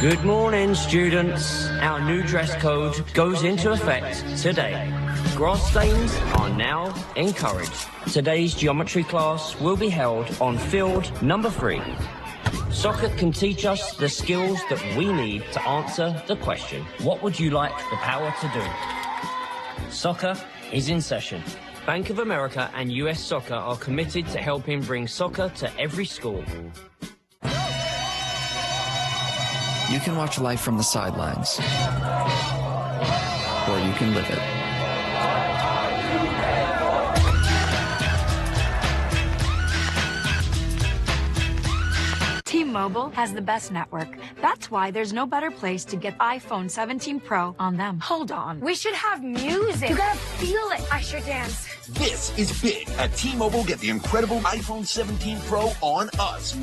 Good morning, students. Our new dress code goes into effect today. Grass stains are now encouraged. Today's geometry class will be held on field number 3. Soccer can teach us the skills that we need to answer the question, what would you like the power to do? Soccer is in session. Bank of America and US Soccer are committed to helping bring soccer to every school. You can watch life from the sidelines, or you can live it. T-Mobile has the best network. That's why there's no better place to get iPhone 17 Pro on them. Hold on. We should have music. You gotta feel it. I sure dance. This is big. At T-Mobile, get the incredible iPhone 17 Pro on us.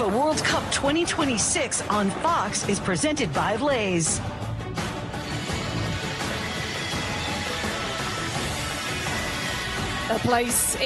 FIFA World Cup 2026 on Fox is presented by Lay's. A place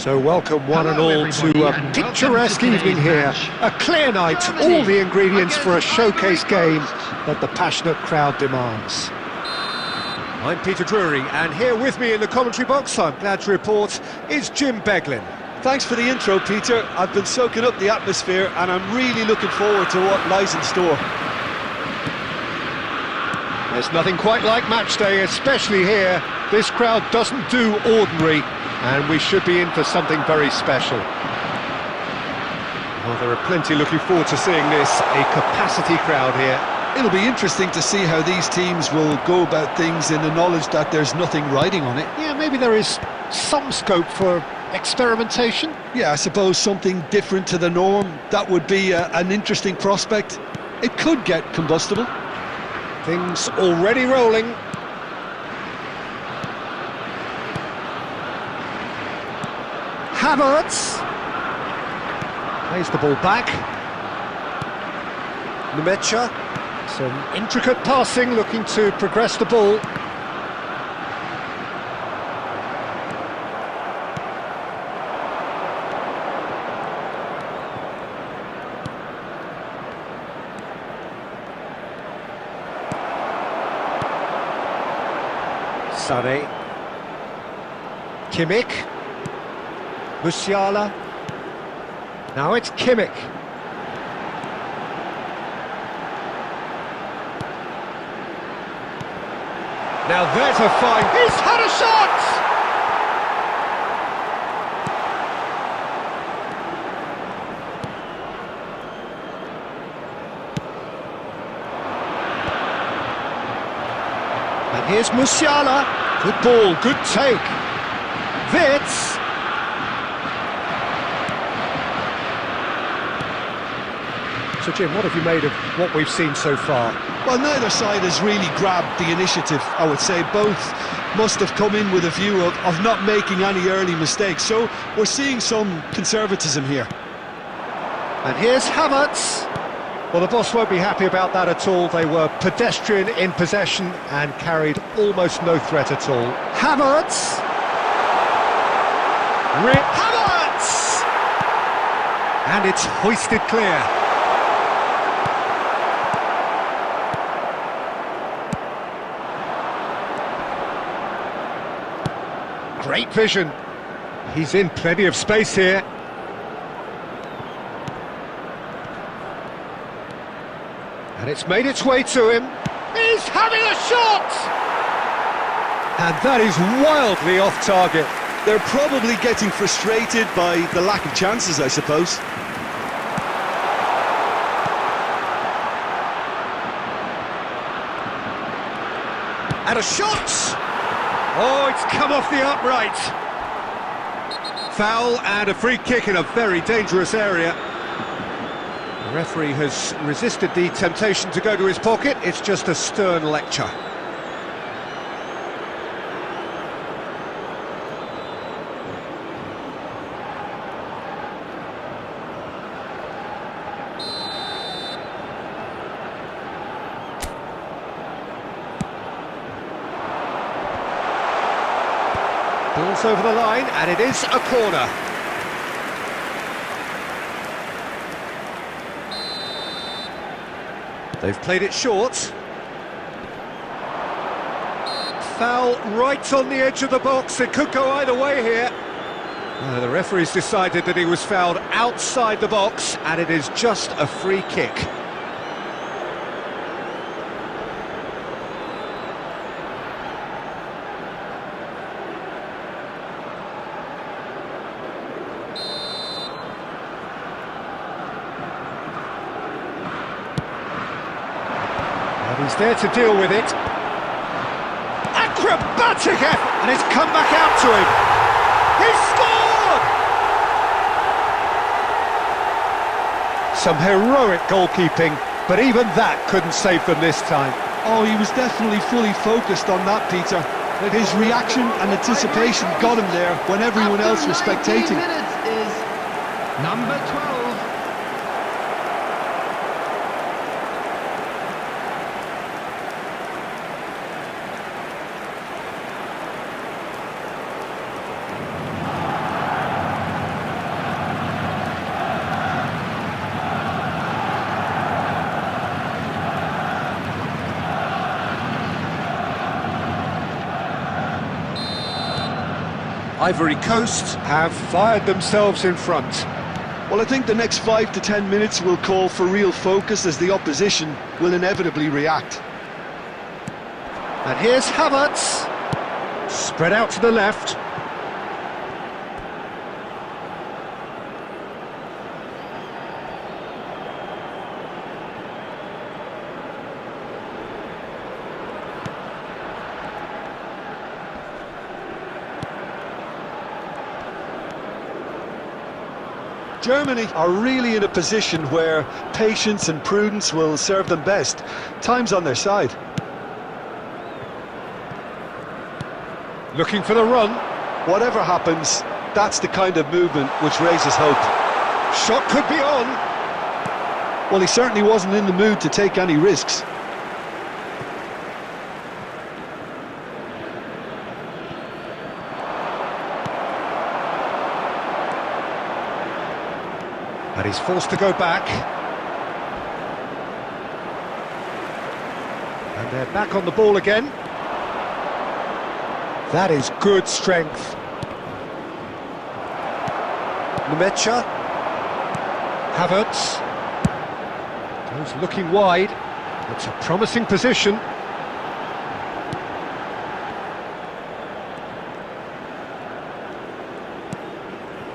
So welcome one and all to a picturesque evening here. A clear night, all the ingredients for a showcase game that the passionate crowd demands. I'm Peter Drury, and here with me in the commentary box, I'm glad to report, is Jim Beglin. Thanks for the intro, Peter. I've been soaking up the atmosphere and I'm really looking forward to what lies in store. There's nothing quite like match day, especially here. This crowd doesn't do ordinary, and we should be in for something very special. Well, there are plenty looking forward to seeing this, a capacity crowd here. It'll be interesting to see how these teams will go about things in the knowledge that there's nothing riding on it. Yeah, maybe there is some scope for experimentation. Yeah, I suppose something different to the norm. That would be an interesting prospect. It could get combustible. Things already rolling. Havertz plays the ball back. Nemecha, some intricate passing, looking to progress the ball. Sane, Kimmich, Musiala, now it's Kimmich. Now there's a fine, he's had a shot! And here's Musiala. Good ball, good take. Witz. So Jim, what have you made of what we've seen so far? Well, neither side has really grabbed the initiative, I would say. Both must have come in with a view of not making any early mistakes. So we're seeing some conservatism here. And here's Havertz. Well, the boss won't be happy about that at all. They were pedestrian in possession and carried almost no threat at all. Havertz! Havertz! And it's hoisted clear. Great vision. He's in plenty of space here. And it's made its way to him. He's having a shot! And that is wildly off target. They're probably getting frustrated by the lack of chances, I suppose. And a shot! Oh, it's come off the upright. Foul and a free kick in a very dangerous area. The referee has resisted the temptation to go to his pocket. It's just a stern lecture. Ball's over the line, and it is a corner. They've played it short. Foul right on the edge of the box. It could go either way here. The referee's decided that he was fouled outside the box, and it is just a free kick. He's there to deal with it. Acrobatic effort! And it's come back out to him. He scored! Some heroic goalkeeping, but even that couldn't save them this time. Oh, he was definitely fully focused on that, Peter. His reaction and anticipation got him there when everyone else was spectating. Minutes is number 12. Ivory Coast have fired themselves in front. Well, I think the next 5 to 10 minutes will call for real focus as the opposition will inevitably react. And here's Havertz. Spread out to the left. Germany are really in a position where patience and prudence will serve them best. Time's on their side. Looking for the run. Whatever happens, that's the kind of movement which raises hope. Shot could be on. Well, he certainly wasn't in the mood to take any risks. And he's forced to go back. And they're back on the ball again. That is good strength. Nemecha. Havertz. Goes looking wide. It's a promising position.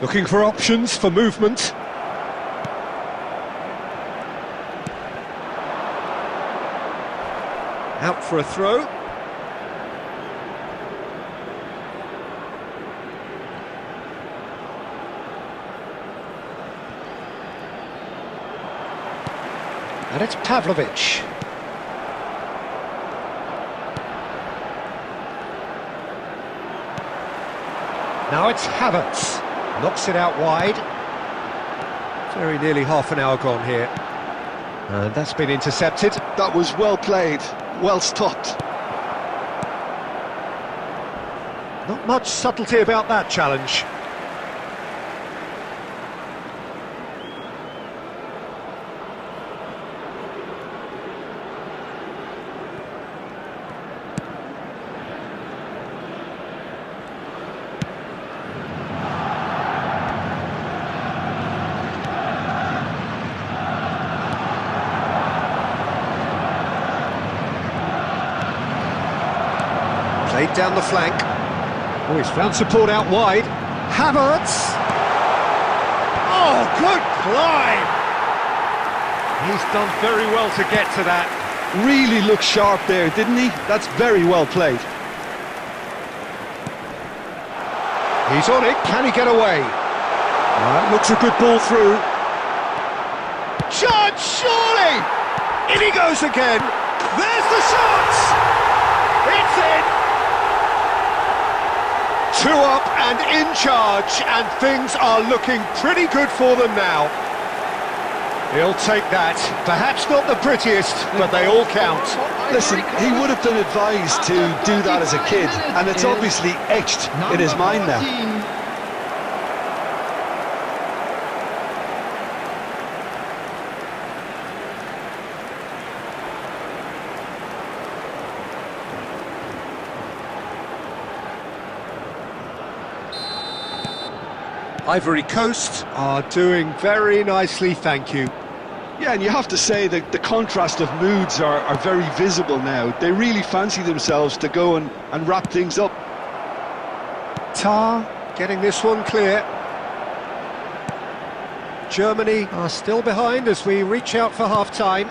Looking for options for movement. Out for a throw. And it's Pavlovic. Now it's Havertz. Knocks it out wide. Very nearly half an hour gone here. And that's been intercepted. That was well played, well stopped. Not much subtlety about that challenge. Played down the flank. Oh, he's found support out wide. Havertz! Oh, good climb! He's done very well to get to that. Really looked sharp there, didn't he? That's very well played. He's on it, can he get away? That looks a good ball through. Chance, surely! In he goes again! There's the shot! It's in! 2 up and in charge, and things are looking pretty good for them now. He'll take that. Perhaps not the prettiest, but they all count. Listen, he would have been advised to do that as a kid, and it's obviously etched in his mind now. Ivory Coast are doing very nicely, thank you. Yeah, and you have to say that the contrast of moods are very visible now. They really fancy themselves to go and wrap things up. Tar getting this one clear. Germany are still behind as we reach out for half-time.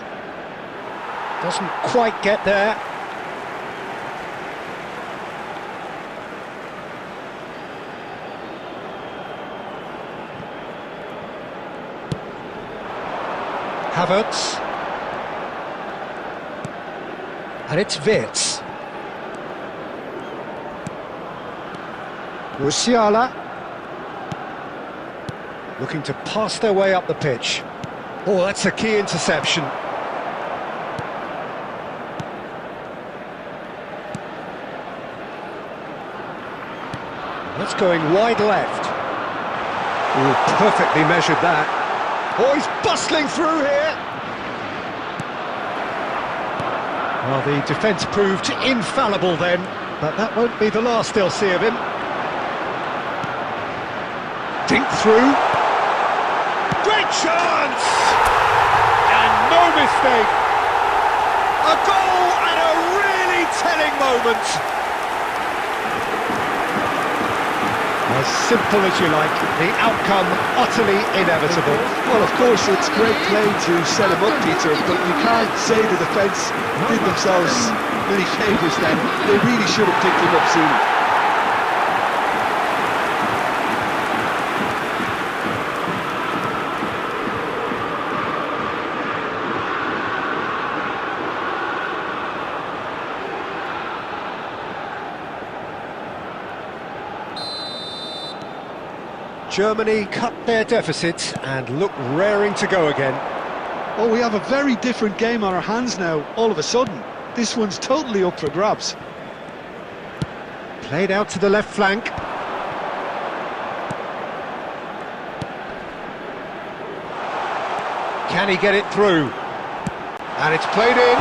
Doesn't quite get there. Havertz. And it's Wirtz. Musiala. Looking to pass their way up the pitch. Oh, that's a key interception. That's going wide left. Oh, perfectly measured that. Oh, he's bustling through here. Well, the defence proved infallible then, but that won't be the last they'll see of him. Dink through. Great chance! And no mistake. A goal and a really telling moment. As simple as you like, the outcome utterly inevitable. Well, of course, it's great play to set him up, Peter, but you can't say the defence did themselves many favours then. They really should have picked him up sooner. Germany cut their deficit and look raring to go again. Oh, we have a very different game on our hands now, all of a sudden. This one's totally up for grabs. Played out to the left flank. Can he get it through? And it's played in.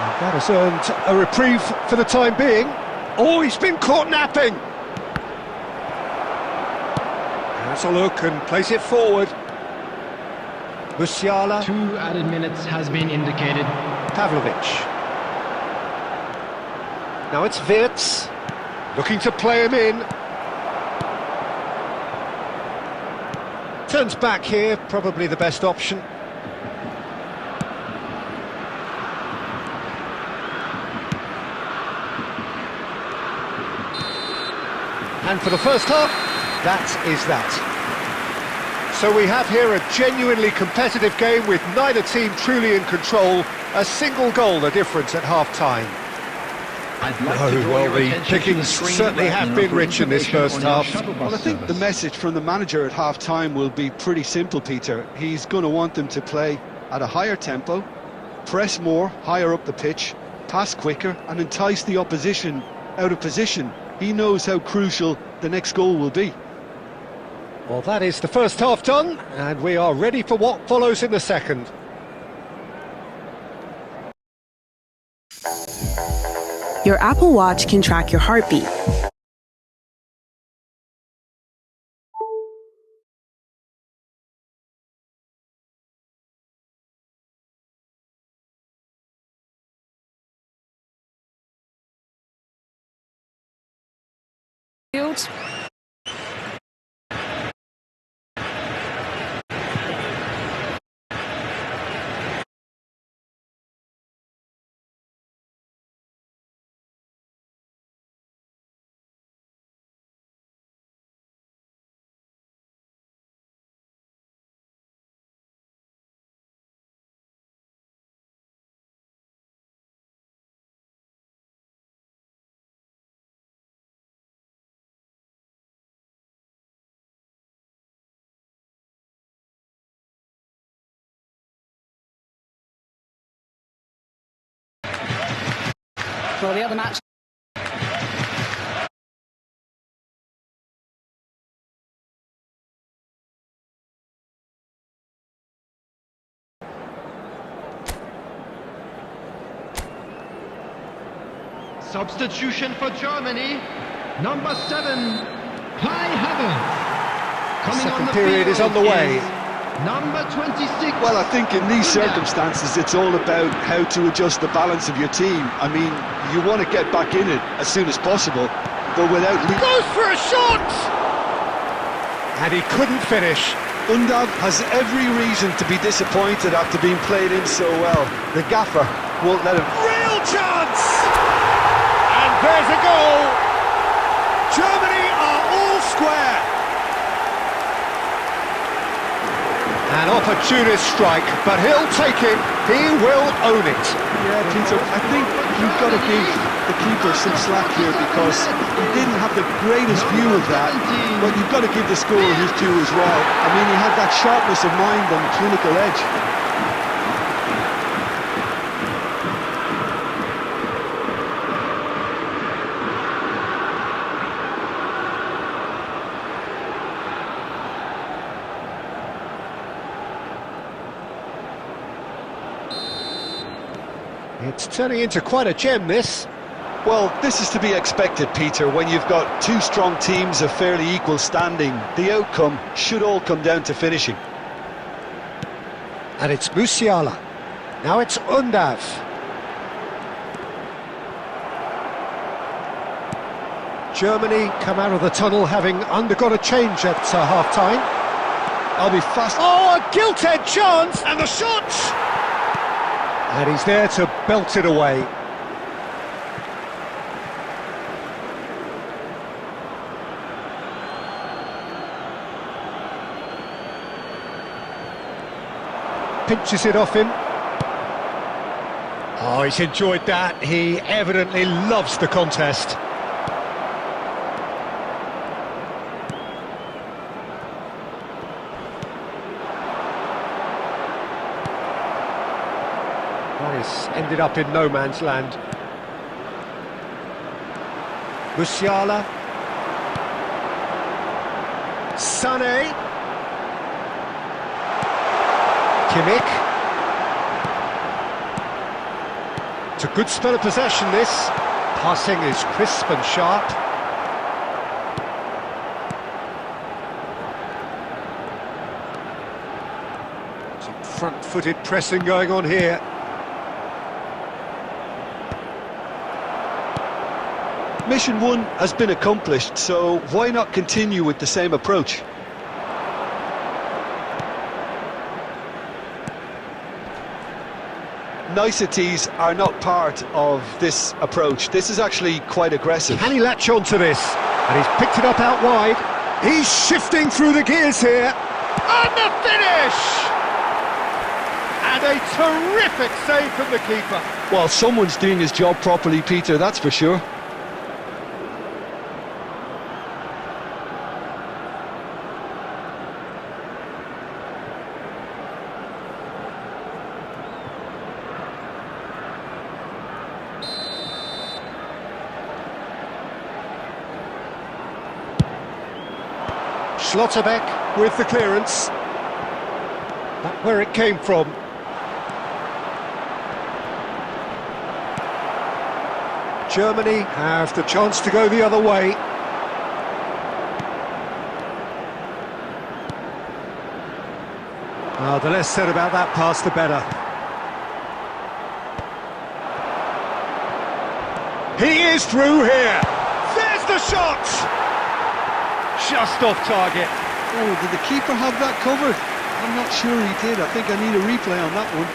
And that has earned a reprieve for the time being. Oh, he's been caught napping. Has a look and place it forward. Musiala. 2 added minutes has been indicated. Pavlovic. Now it's Wirtz, looking to play him in. Turns back here, probably the best option. And for the first half, that is that. So we have here a genuinely competitive game with neither team truly in control. A single goal the difference at half-time. The pickings certainly have been rich in this first half. Well, I think the message from the manager at half-time will be pretty simple, Peter. He's going to want them to play at a higher tempo, press more, higher up the pitch, pass quicker, and entice the opposition out of position. He knows how crucial the next goal will be. Well, that is the first half done, and we are ready for what follows in the second. Your Apple Watch can track your heartbeat. For the other match. Substitution for Germany, number 7, Kai Havertz. The second period is on the way. Number 26. Well, I think in these circumstances it's all about how to adjust the balance of your team. I mean, you want to get back in it as soon as possible, but without... Goes for a shot! And he couldn't finish. Undav has every reason to be disappointed after being played in so well. The gaffer won't let him... Real chance! And there's a goal! Germany are all square! An opportunist strike, but he'll take it. He will own it. Yeah, Peter, I think you've got to give the keeper some slack here because he didn't have the greatest view of that, but you've got to give the scorer his due as well. I mean, he had that sharpness of mind and clinical edge. It's turning into quite a gem, this. Well, this is to be expected, Peter. When you've got two strong teams of fairly equal standing, the outcome should all come down to finishing. And it's Musiala. Now it's Undav. Germany come out of the tunnel having undergone a change at half-time. I'll be fast. Oh, a gilt-edged chance! And the shot! And he's there to belt it away. Pinches it off him. Oh, he's enjoyed that. He evidently loves the contest. He's ended up in no man's land. Musiala. Sané. Kimmich. It's a good spell of possession, this. Passing is crisp and sharp. Some front-footed pressing going on here. Mission 1 has been accomplished, so why not continue with the same approach? Niceties are not part of this approach. This is actually quite aggressive. Can he latch on to this? And he's picked it up out wide. He's shifting through the gears here. And the finish! And a terrific save from the keeper. Well, someone's doing his job properly, Peter, that's for sure. Schlotterbeck with the clearance. That's where it came from. Germany have the chance to go the other way. Oh, the less said about that pass, the better. He is through here. There's the shot! Just off target. Oh, did the keeper have that covered? I'm not sure he did. I think I need a replay on that one.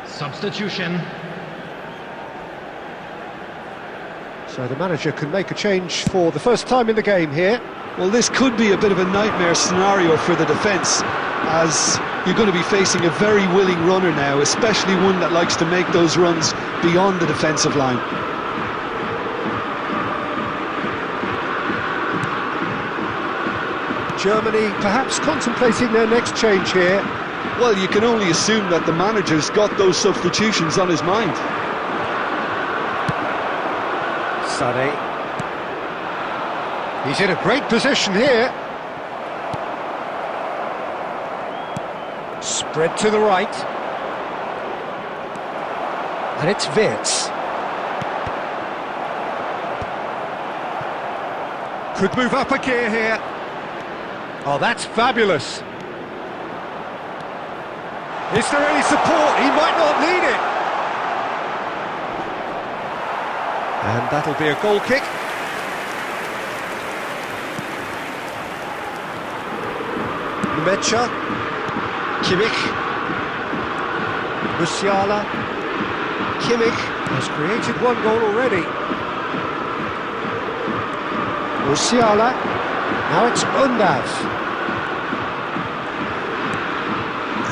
Substitution. So the manager can make a change for the first time in the game here. Well, this could be a bit of a nightmare scenario for the defence, as you're going to be facing a very willing runner now, especially one that likes to make those runs beyond the defensive line. Germany perhaps contemplating their next change here. Well, you can only assume that the manager's got those substitutions on his mind. Sané. He's in a great position here. Spread to the right. And it's Wirtz. Could move up a gear here. Oh, that's fabulous. Is there any support? He might not need it. And that'll be a goal kick. Mecha, Kimmich, Musiala, Kimmich has created one goal already. Musiala, now it's Undav.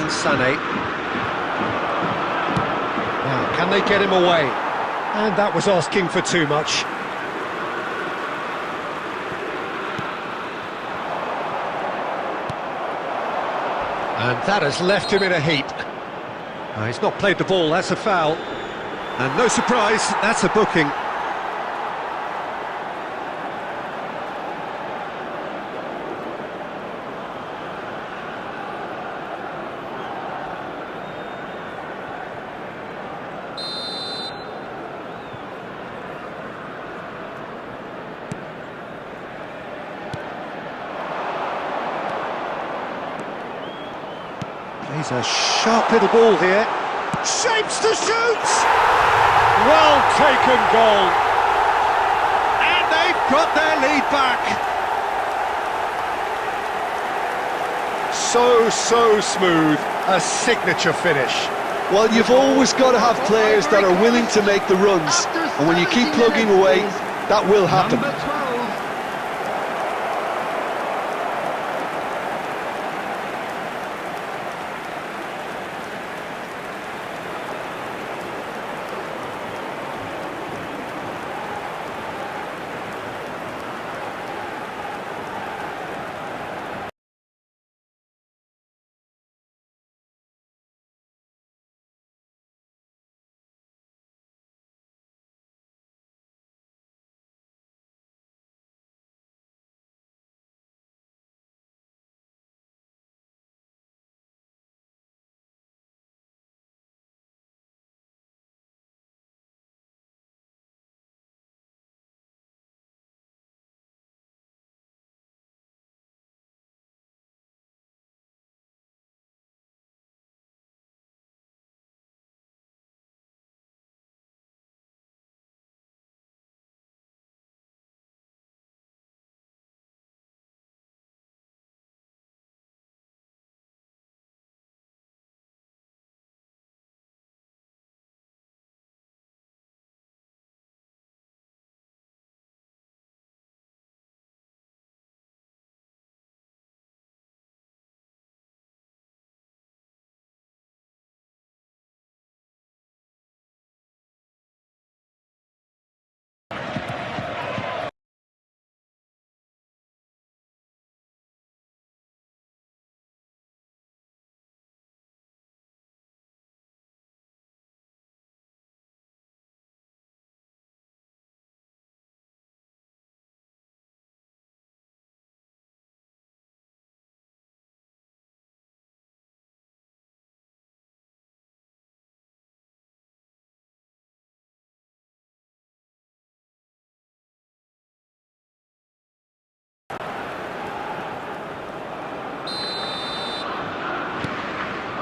And Sané. Now, can they get him away? And that was asking for too much. And that has left him in a heap. He's not played the ball, that's a foul. And no surprise, that's a booking. He's a sharp little ball here. Shapes to shoot! Well taken goal. And they've got their lead back. So smooth. A signature finish. Well, you've always got to have players that are willing to make the runs. And when you keep plugging away, that will happen. Number 12.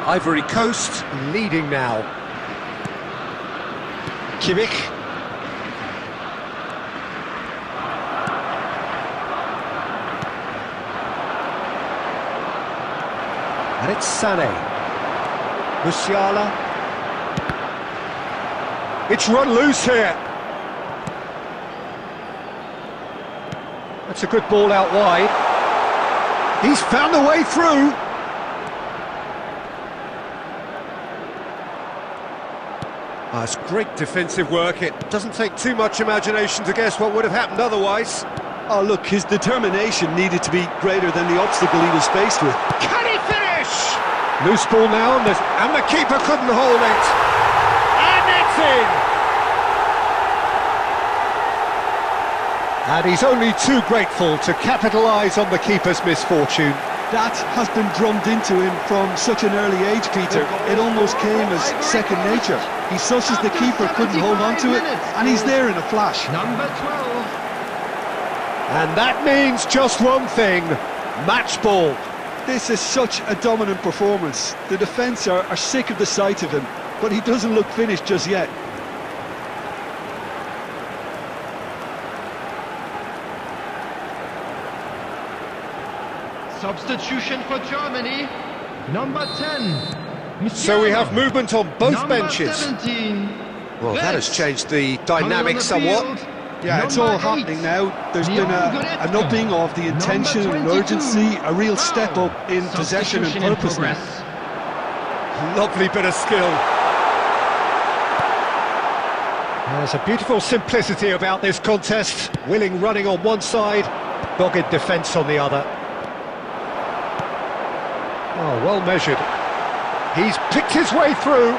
Ivory Coast leading now. Kimmich. And it's Sané. Musiala. It's run loose here. That's a good ball out wide. He's found a way through. It's great defensive work. It doesn't take too much imagination to guess what would have happened otherwise. Oh, look, his determination needed to be greater than the obstacle he was faced with. Can he finish? Loose ball now, and the keeper couldn't hold it. And it's in! And he's only too grateful to capitalise on the keeper's misfortune. That has been drummed into him from such an early age, Peter. It almost came as second nature. He susses the keeper couldn't hold on to it, and he's there in a flash. Number 12. And that means just one thing, match ball. This is such a dominant performance. The defence are sick of the sight of him, but he doesn't look finished just yet. Substitution for Germany. Number 10. So we have movement on both Number benches. 17. Well, that has changed the dynamic somewhat. Yeah, it's all happening now. There's been an upping of the intention and urgency, a real step up in possession and purpose now. Lovely bit of skill. There's a beautiful simplicity about this contest. Willing running on one side, dogged defence on the other. Oh, well measured. He's picked his way through.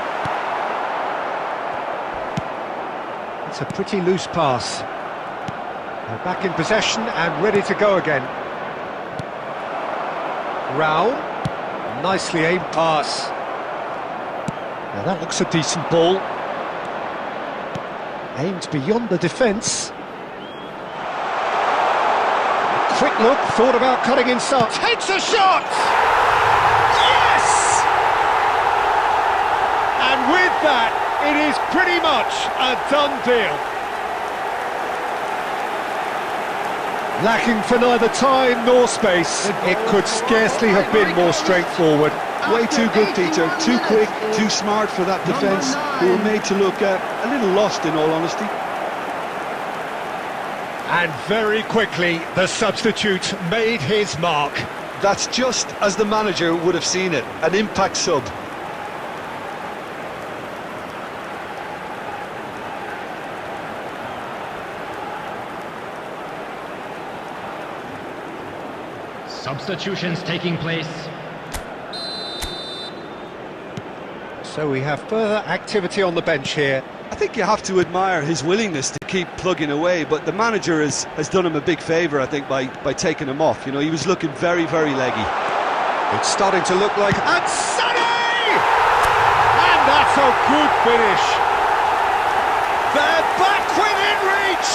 It's a pretty loose pass. They're back in possession and ready to go again. Rao, nicely aimed pass. Now that looks a decent ball. Aimed beyond the defence. Quick look, thought about cutting inside. Takes a shot! Yes! that, it is pretty much a done deal. Lacking for neither time nor space, it could scarcely have been more straightforward. Way too good, Peter. Too quick, too smart for that defence, who were made to look a little lost, in all honesty. And very quickly, the substitute made his mark. That's just as the manager would have seen it, an impact sub. Substitutions taking place. So we have further activity on the bench here. I think you have to admire his willingness to keep plugging away, but the manager has done him a big favour, I think, by taking him off. You know, he was looking very, very leggy. It's starting to look like... And Sonny! And that's a good finish. They're back within reach!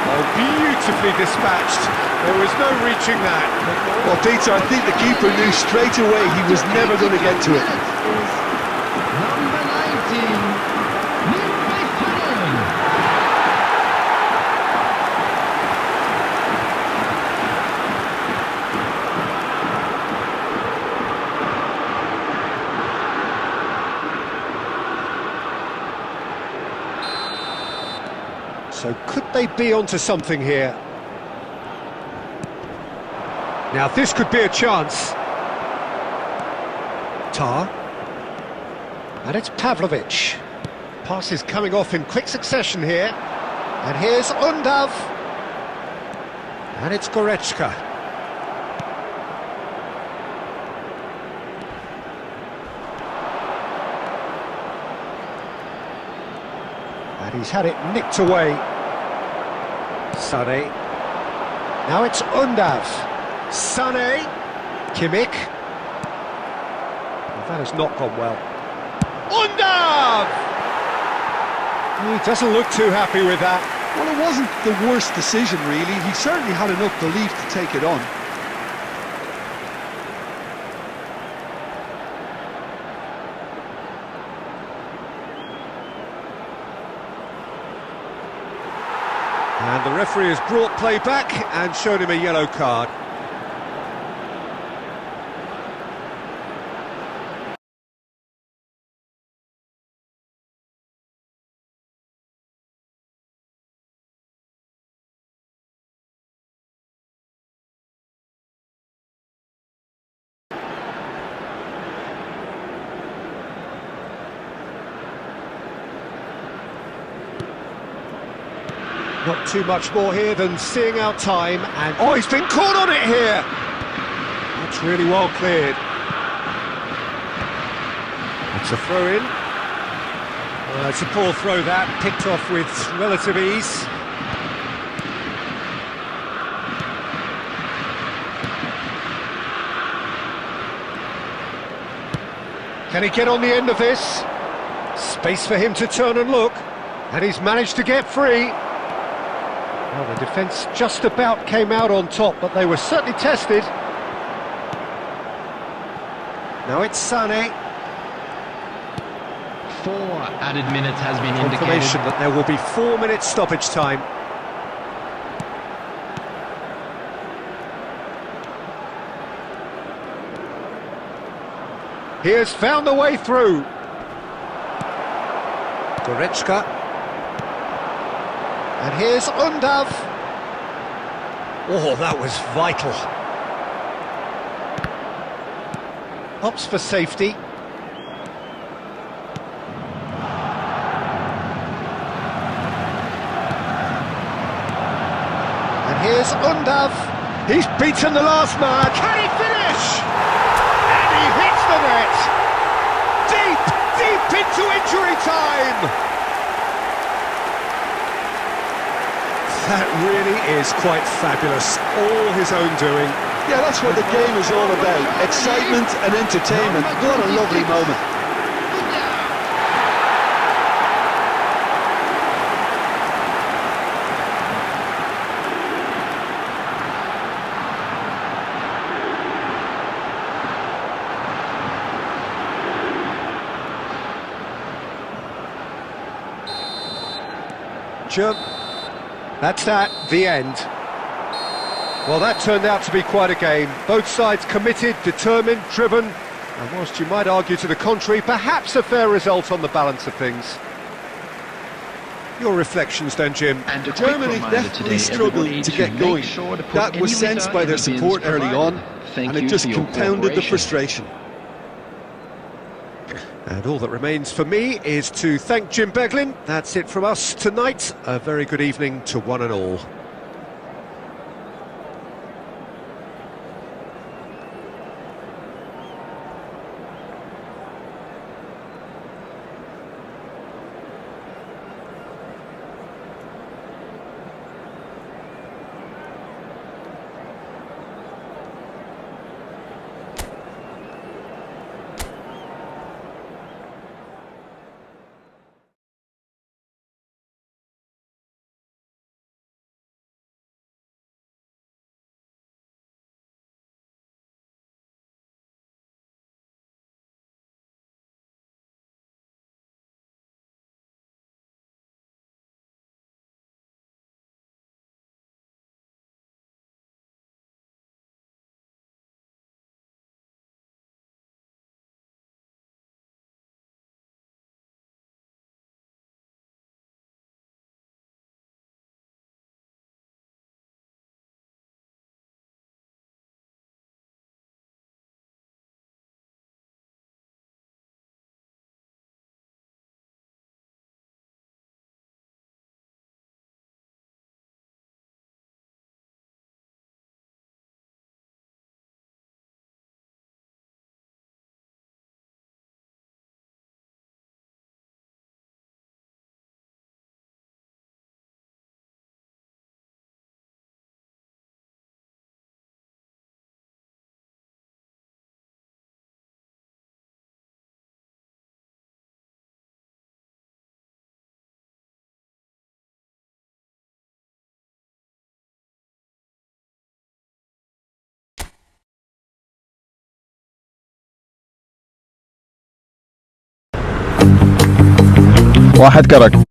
Oh, beautifully dispatched. There was no reaching that. Well, Peter, I think the keeper knew straight away he was never going to get to it. Number 19, So could they be onto something here? Now this could be a chance. Tar. And it's Pavlovic. Pass is coming off in quick succession here. And here's Undav. And it's Goretzka. And he's had it nicked away. Sané. Now it's Undav. Sané. Kimmich. That has not gone well. Undav! He doesn't look too happy with that. Well, it wasn't the worst decision, really. He certainly had enough belief to take it on. And the referee has brought play back and shown him a yellow card. Not too much more here than seeing out time, and oh, he's been caught on it here! That's really well cleared. It's a throw-in. It's a poor throw that, picked off with relative ease. Can he get on the end of this? Space for him to turn and look, and he's managed to get free. Well, the defence just about came out on top, but they were certainly tested. Now it's Sané. 4 added minutes has been Confirmation indicated. that there will be 4 minutes stoppage time. He has found the way through. Goretzka. And here's Undav. Oh, that was vital. Opts for safety. And here's Undav. He's beaten the last man. Can he finish? And he hits the net. Deep into injury time. That really is quite fabulous, all his own doing. Yeah, that's what the game is all about. Excitement and entertainment. What a lovely moment. manager. That's that, the end. Well, that turned out to be quite a game. Both sides committed, determined, driven, and whilst you might argue to the contrary, perhaps a fair result on the balance of things. Your reflections then, Jim? And Germany definitely struggled to get going. That was sensed by their support early on, and it just compounded the frustration. And all that remains for me is to thank Jim Beglin. That's it from us tonight. A very good evening to one and all. واحد كرك.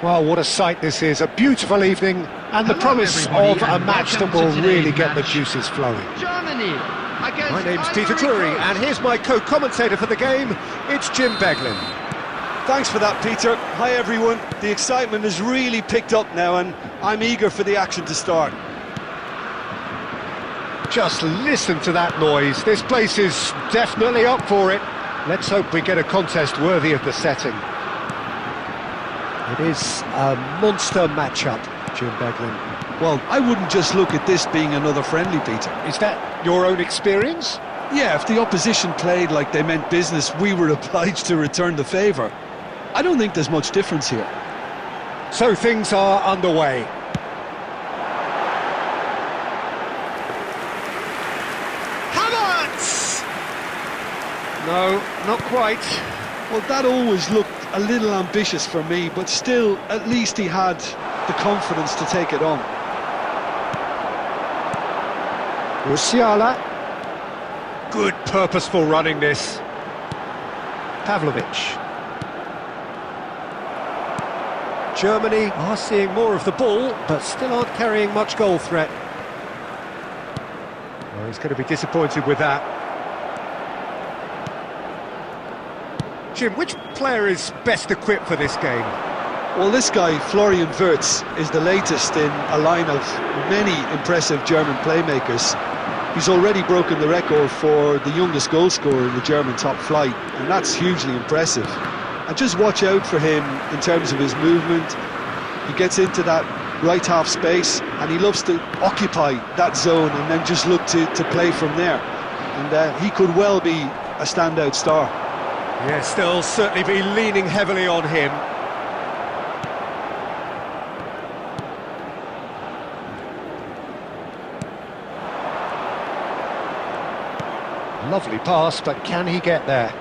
Well, what a sight this is. A beautiful evening and the promise of a match that will really get the juices flowing. Germany. My name's Peter Drury, and here's my co-commentator for the game. It's Jim Beglin. Thanks for that, Peter. Hi, everyone. The excitement has really picked up now, and I'm eager for the action to start. Just listen to that noise. This place is definitely up for it. Let's hope we get a contest worthy of the setting. It is a monster matchup, Jim Beglin. Well, I wouldn't just look at this being another friendly, Peter. Is that your own experience? Yeah, if the opposition played like they meant business, we were obliged to return the favour. I don't think there's much difference here. So things are underway. Havertz! No, not quite. Well, that always looked a little ambitious for me, but still, at least he had the confidence to take it on. Musiala. Good purposeful running this. Pavlovic. Germany are seeing more of the ball, but still aren't carrying much goal threat. Well, he's going to be disappointed with that. Jim, which player is best equipped for this game? Well, this guy, Florian Wirtz, is the latest in a line of many impressive German playmakers. He's already broken the record for the youngest goal scorer in the German top flight, and that's hugely impressive. And just watch out for him in terms of his movement. He gets into that right half space, and he loves to occupy that zone and then just look to play from there. And he could well be a standout star. Yes, they'll certainly be leaning heavily on him. Lovely pass, but can he get there?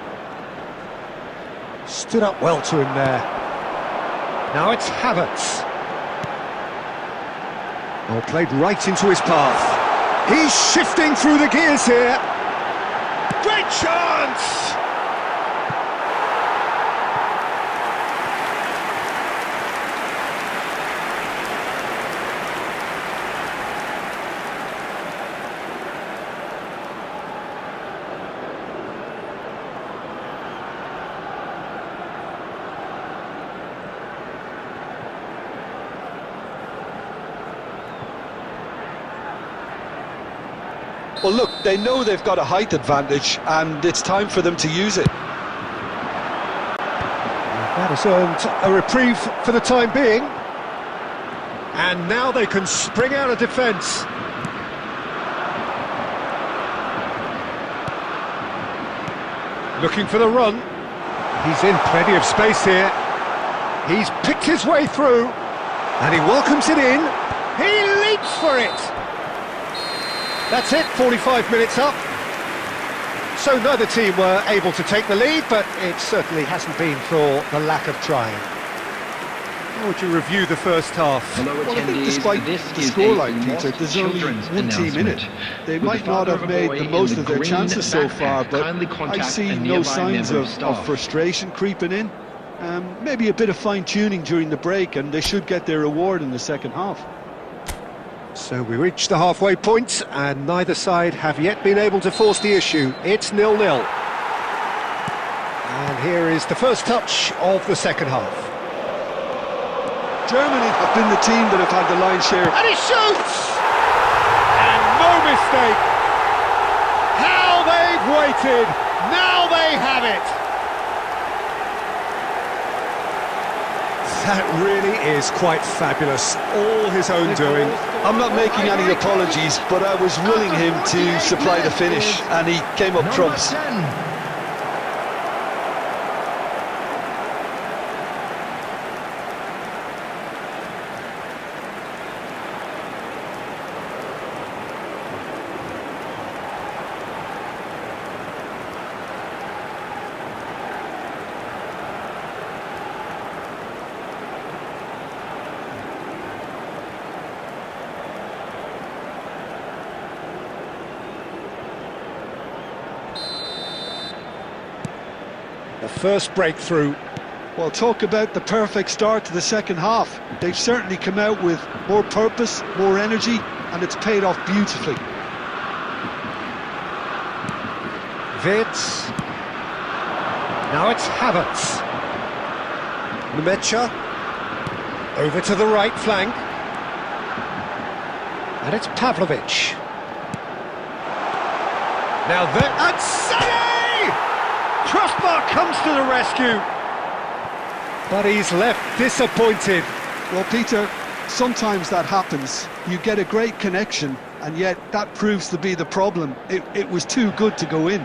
Stood up well to him there. Now it's Havertz. Oh, played right into his path. He's shifting through the gears here. Great chance! Well, look, they know they've got a height advantage, and it's time for them to use it. That has earned a reprieve for the time being. And now they can spring out of defence. Looking for the run. He's in plenty of space here. He's picked his way through, and he welcomes it in. He leaps for it. That's it, 45 minutes up. So neither team were able to take the lead, but it certainly hasn't been for the lack of trying. How would you review the first half? Well, I think despite the scoreline, Peter, there's only one team in it. They might not have made the most of their chances so far, but I see no signs of frustration creeping in. Maybe a bit of fine-tuning during the break, and they should get their reward in the second half. So we reach the halfway point, and neither side have yet been able to force the issue. It's 0-0. And here is the first touch of the second half. Germany have been the team that have had the lion's share. And he shoots! And no mistake! How they've waited! Now they have it! That really is quite fabulous. All his own doing. I'm not making any apologies, but I was willing him to supply the finish, and he came up trumps. The first breakthrough. Well, talk about the perfect start to the second half. They've certainly come out with more purpose, more energy, and it's paid off beautifully. Wirtz. Now it's Havertz. Numecha. Over to the right flank. And it's Pavlovic. Now there... And Sané! Crossbar comes to the rescue. But he's left disappointed. Well, Peter, sometimes that happens. You get a great connection, and yet that proves to be the problem. It was too good to go in.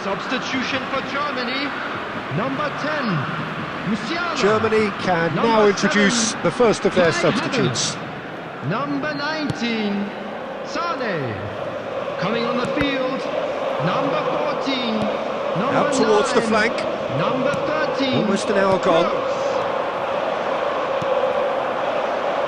Substitution for Germany, number 10, Musiala. Germany can Number now introduce 7, the first of their Kai substitutes. Havertz. Number 19, Sané. Coming on the field, number 14, number Out towards 9, the flank. number 13. Almost an hour gone.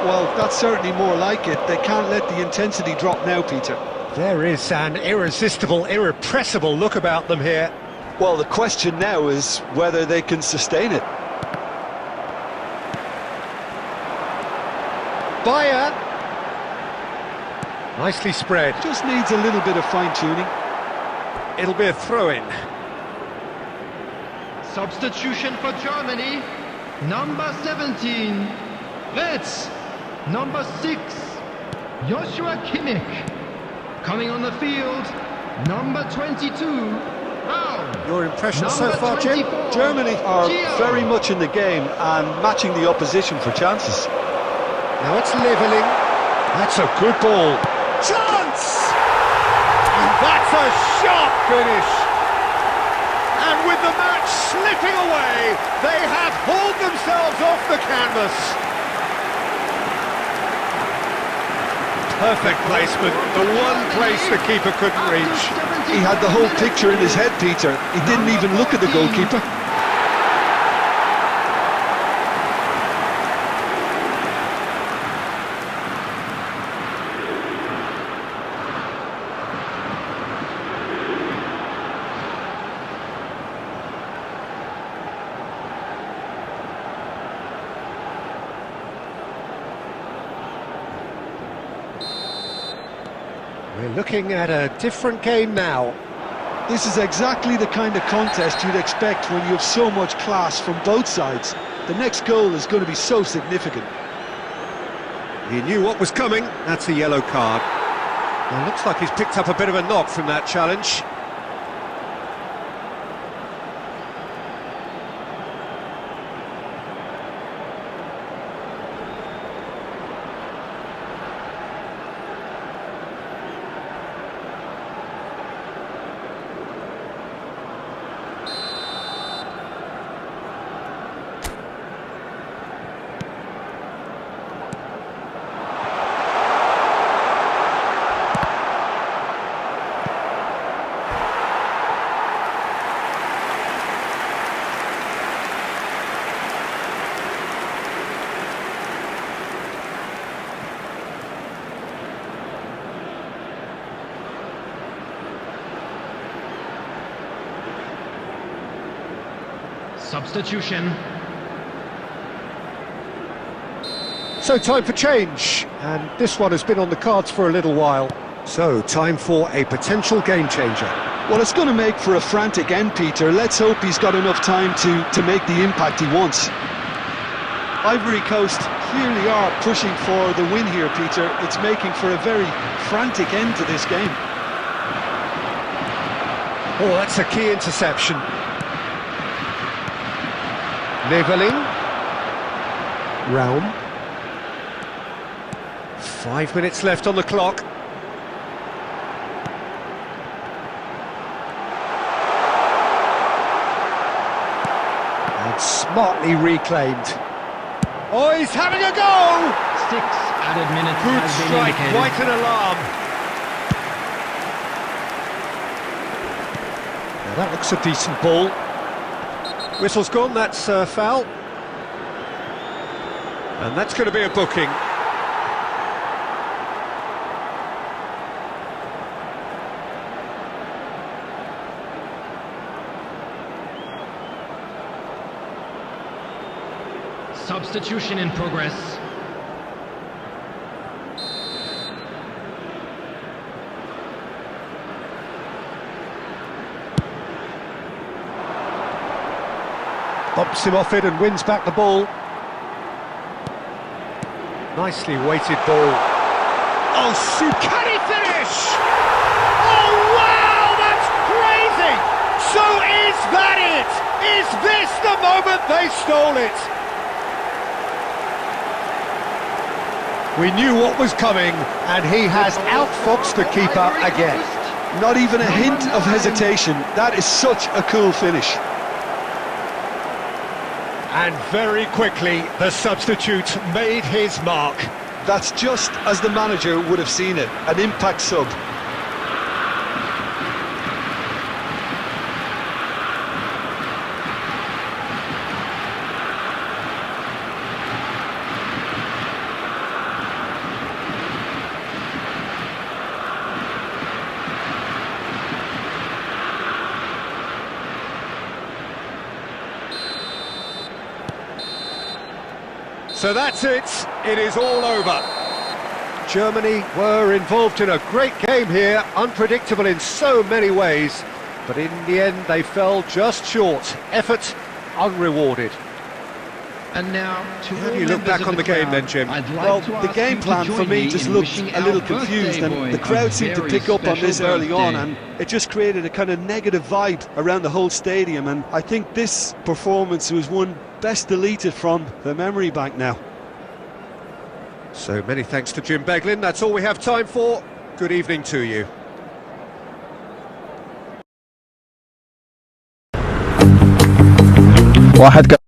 Well, that's certainly more like it. They can't let the intensity drop now, Peter. There is an irresistible, irrepressible look about them here. Well, the question now is whether they can sustain it. Bayer. Nicely spread. Just needs a little bit of fine-tuning. It'll be a throw-in. Substitution for Germany. Number 17, Retz. Number 6, Joshua Kimmich. Coming on the field, number 22, Raum. Your impression so far, Jim? Germany are very much in the game and matching the opposition for chances. Now it's levelling. That's a good ball. Chance! And that's a sharp finish. And with the match slipping away, they have hauled themselves off the canvas. Perfect placement, the one place the keeper couldn't reach. He had the whole picture in his head, Peter. He didn't even look at the goalkeeper. We're looking at a different game now. This is exactly the kind of contest you'd expect when you have so much class from both sides. The next goal is going to be so significant. He knew what was coming. That's a yellow card. Well, looks like he's picked up a bit of a knock from that challenge. Substitution. So time for change, and this one has been on the cards for a little while. So time for a potential game changer. Well, it's going to make for a frantic end, Peter. Let's hope he's got enough time to make the impact he wants. Ivory Coast clearly are pushing for the win here, Peter. It's making for a very frantic end to this game. Oh, that's a key interception. Levelling. Raum. 5 minutes left on the clock. And smartly reclaimed. Oh, he's having a go! 6 added minutes Good has been strike, indicated. quite an alarm. Now that looks a decent ball. Whistle's gone, that's foul. And that's going to be a booking. Substitution in progress. Bumps him off it and wins back the ball. Nicely weighted ball. Oh, can he finish? Oh, wow, that's crazy! So is that it? Is this the moment they stole it? We knew what was coming, and he has outfoxed the keeper again. Not even a hint of hesitation. That is such a cool finish. And very quickly, the substitute made his mark. That's just as the manager would have seen it, an impact sub. So that's it. It is all over. Germany were involved in a great game here, unpredictable in so many ways, but in the end they fell just short. Effort unrewarded. And now, how do you look back on the game then, Jim? Well, the game plan for me just looked a little confused, and the crowd seemed to pick up on this early on, and it just created a kind of negative vibe around the whole stadium, and I think this performance was one best deleted from the memory bank now. So many thanks to Jim Beglin. That's all we have time for. Good evening to you. واحد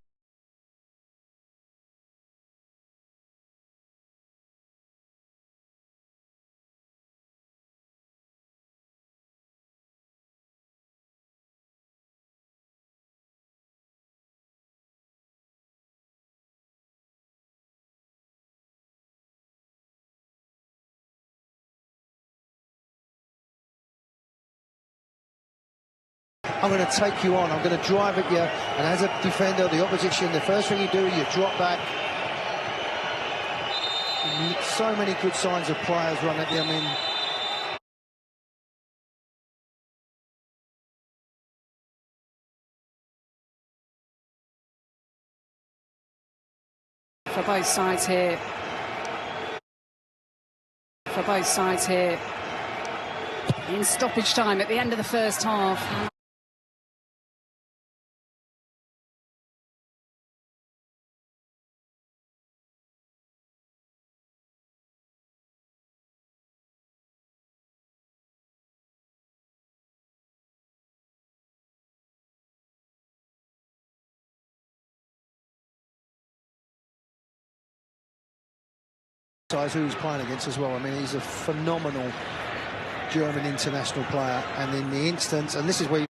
I'm going to take you on, I'm going to drive at you, and as a defender, the opposition, the first thing you do, you drop back. So many good signs of players run at you, I mean... For both sides here. For both sides here. In stoppage time at the end of the first half. Who he's playing against as well. I mean, he's a phenomenal German international player, and in the instance, and this is where you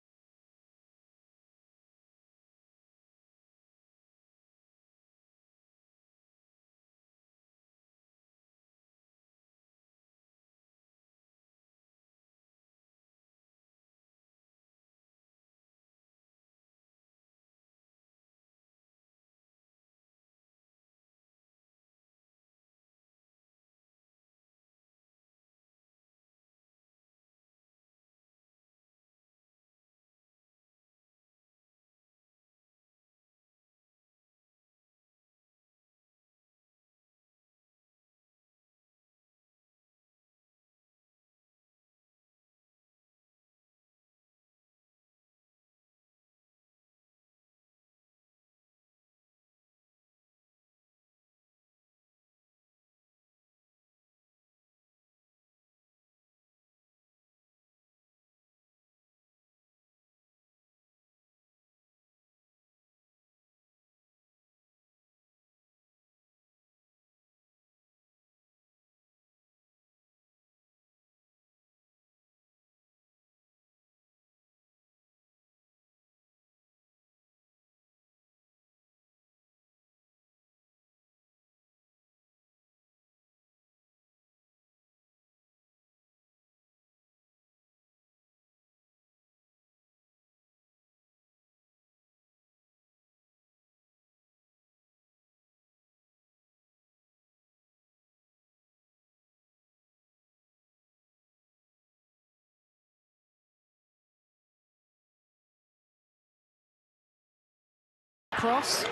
Cross.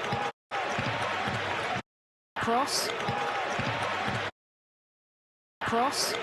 Cross. Cross.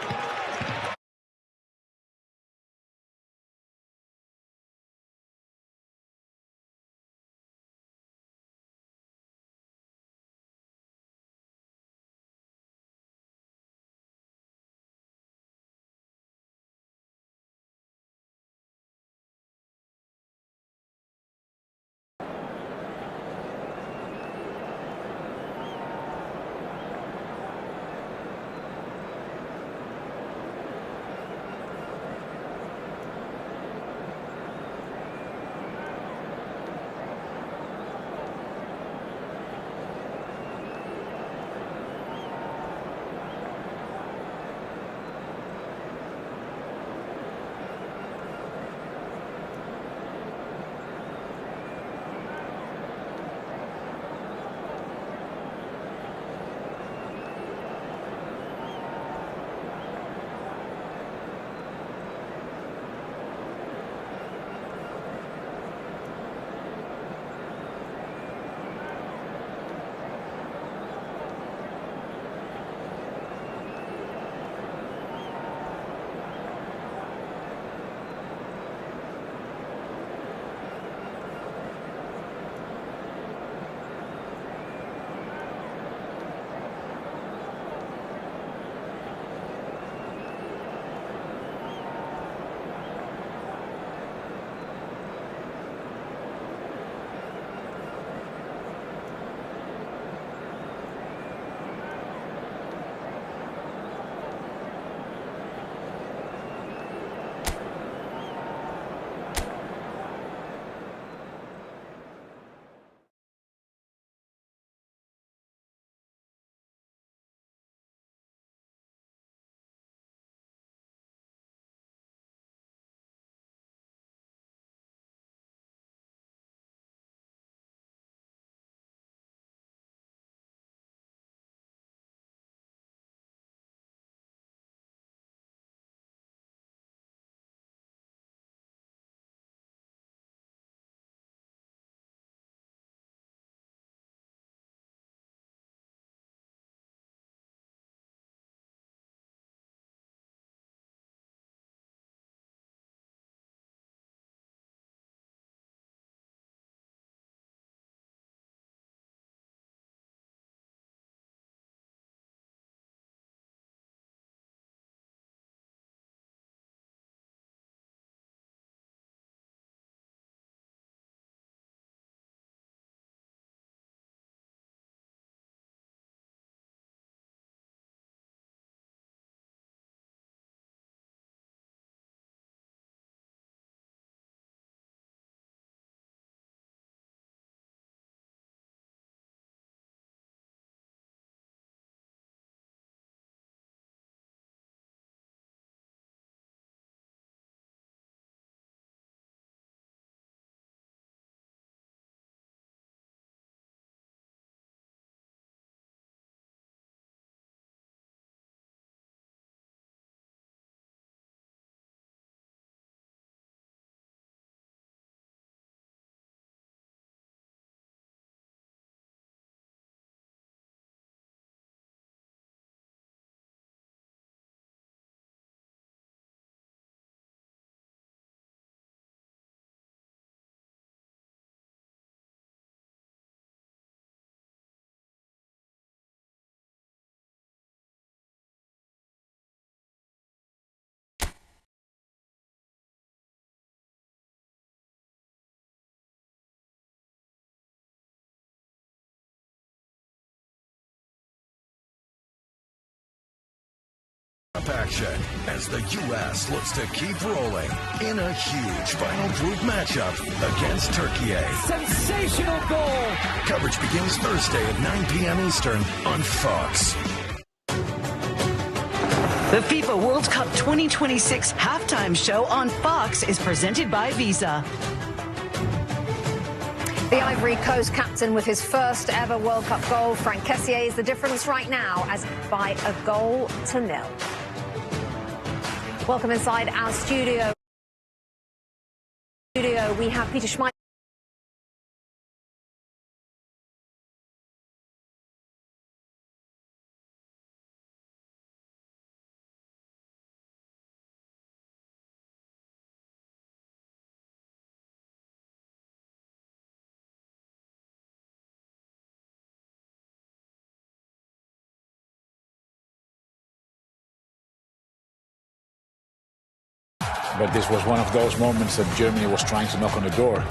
Cup action as the U.S. looks to keep rolling in a huge final group matchup against Turkey. Sensational goal! Coverage begins Thursday at 9 p.m. Eastern on Fox. The FIFA World Cup 2026 halftime show on Fox is presented by Visa. The Ivory Coast captain with his first ever World Cup goal, Franck Kessié, is the difference right now as by a goal to nil. Welcome inside our studio. We have Peter Schmeichel. But this was one of those moments that Germany was trying to knock on the door.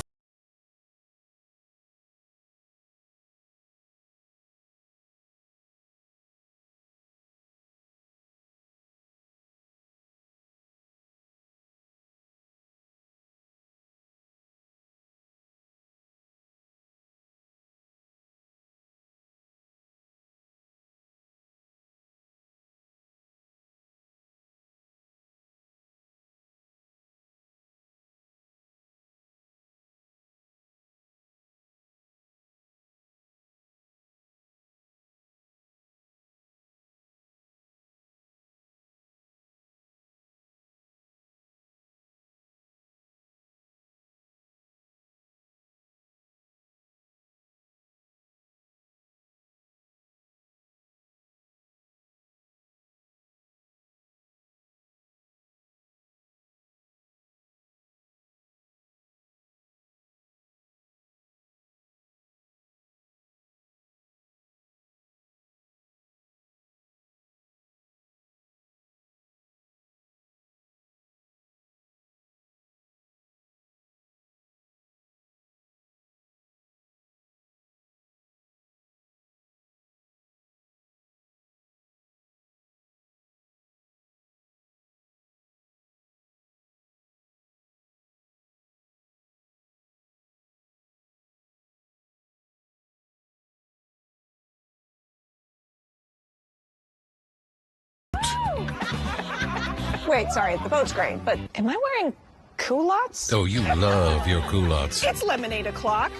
Wait, sorry, the boat's great, but am I wearing culottes? Oh, you love your culottes. It's lemonade o'clock.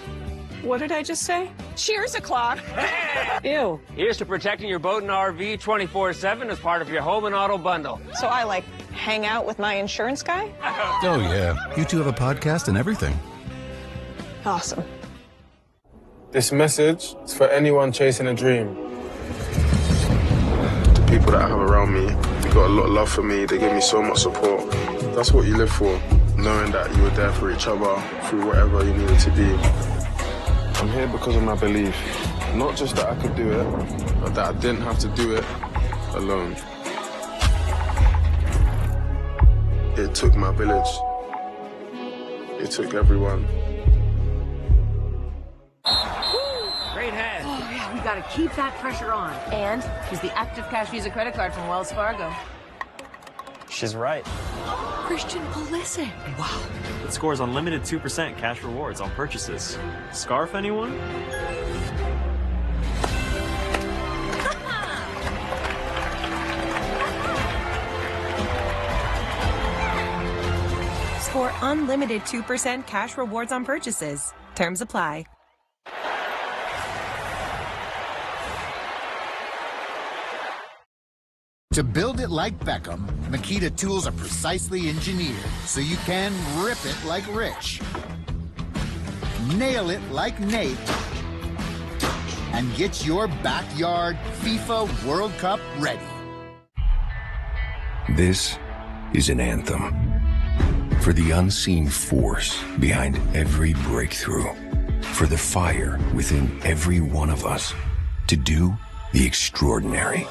What did I just say? Cheers o'clock. Ew. Here's to protecting your boat and RV 24/7 as part of your home and auto bundle. So I, like, hang out with my insurance guy? Oh, yeah. You two have a podcast and everything. Awesome. This message is for anyone chasing a dream. The people that I have around me, they got a lot of love for me. They give me so much support. That's what you live for, knowing that you were there for each other through whatever you needed to be. I'm here because of my belief. Not just that I could do it, but that I didn't have to do it alone. It took my village. It took everyone. Great head. Oh, yeah, we gotta keep that pressure on. And use the active cash Visa credit card from Wells Fargo. She's right. Christian Pulisic. Wow. It scores unlimited 2% cash rewards on purchases. Scarf, anyone? Score unlimited 2% cash rewards on purchases. Terms apply. To build it like Beckham, Makita tools are precisely engineered so you can rip it like Rich, nail it like Nate, and get your backyard FIFA World Cup ready. This is an anthem for the unseen force behind every breakthrough, for the fire within every one of us to do the extraordinary.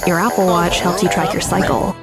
Your Apple Watch helps you track your cycle.